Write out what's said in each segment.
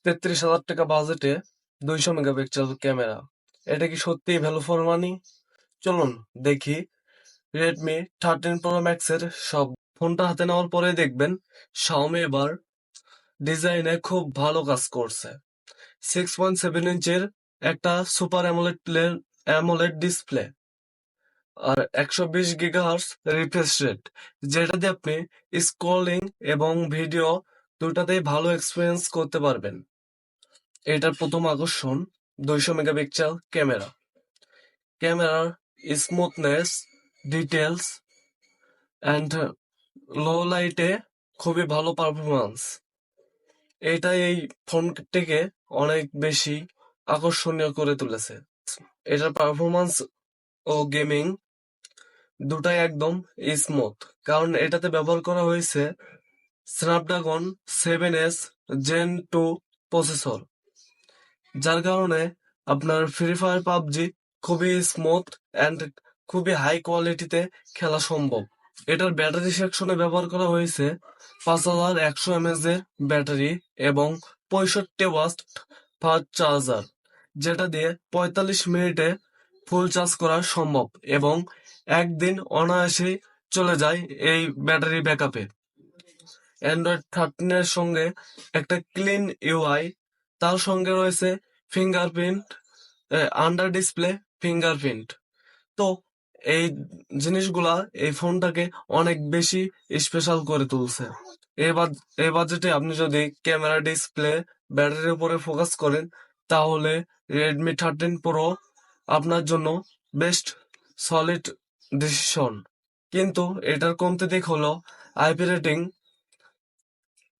৩৩,০০০ টাকা বাজেটে 200 megapixel camera, এটা কি সত্যিই ভ্যালু ফর মানি? চলুন দেখি। রেডমি 13 প্রো ম্যাক্সের সব ফোনটা হাতে নেওয়ার পরে দেখবেন শাওমি এবার ডিজাইনে খুব ভালো কাজ করছে। 6.7 ইঞ্চের একটা সুপার অ্যামোলেড ডিসপ্লে আর 120 GHz রিফ্রেশ রেট, যেটা দিয়ে আপনি স্ক্রলিং এবং ভিডিও দুটাতেই ভালো এক্সপিরিয়েন্স করতে পারবেন। এটার প্রথম আকর্ষণ 200 মেগাপিক্সেল ক্যামেরা। ক্যামেরার স্মুথনেস, ডিটেলস অ্যান্ড লো লাইটে খুবই ভালো পারফরমেন্স। এটা এই ফোনটিকে অনেক বেশি আকর্ষণীয় করে তুলেছে। এটার পারফরমেন্স ও গেমিং দুটাই একদম স্মুথ, কারণ এটাতে ব্যবহার করা হয়েছে স্ন্যাপড্রাগন 7S Gen 2 প্রসেসর, যার কারণে আপনার ফ্রি ফায়ার পাবজি খুবই স্মুথ অ্যান্ড খুবই হাই কোয়ালিটিতে খেলা সম্ভব। এটার ব্যাটারি সেকশনে ব্যবহার করা হয়েছে 5100 mAh এর ব্যাটারি এবং 65 ওয়াট ফাস্ট চার্জার, যেটা দিয়ে 45 মিনিটে ফুল চার্জ করা সম্ভব এবং একদিন অনায়াসেই চলে যায় এই ব্যাটারি ব্যাকআপে। অ্যান্ড্রয়েড 13 এর সঙ্গে একটা ক্লিন ইউআই, তার সঙ্গে রয়েছে ফিঙ্গারপ্রিন্ট, আন্ডার ডিসপ্লে ফিঙ্গারপ্রিন্ট। তো এই জিনিসগুলা এই ফোনটাকে অনেক বেশি স্পেশাল করে তুলছে। এই বাজেটে আপনি যদি ক্যামেরা, ডিসপ্লে, ব্যাটারির উপরে ফোকাস করেন, তাহলে রেডমি 13 প্রো আপনার জন্য বেস্ট সলিড ডিসিশন। কিন্তু এটার কমতি দিক হলো আইপি রেটিং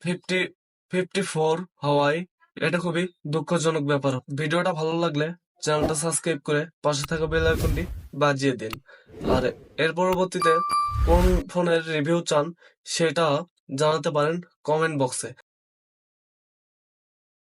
54 হওয়ায় এটা খুবই দুঃখজনক ব্যাপার। ভিডিওটা ভালো লাগলে চ্যানেলটা সাবস্ক্রাইব করে পাশে থাকা বেল আইকনটি বাজিয়ে দিন। আর এর পরবর্তীতে কোন ফোনের রিভিউ চান সেটা জানাতে পারেন কমেন্ট বক্সে।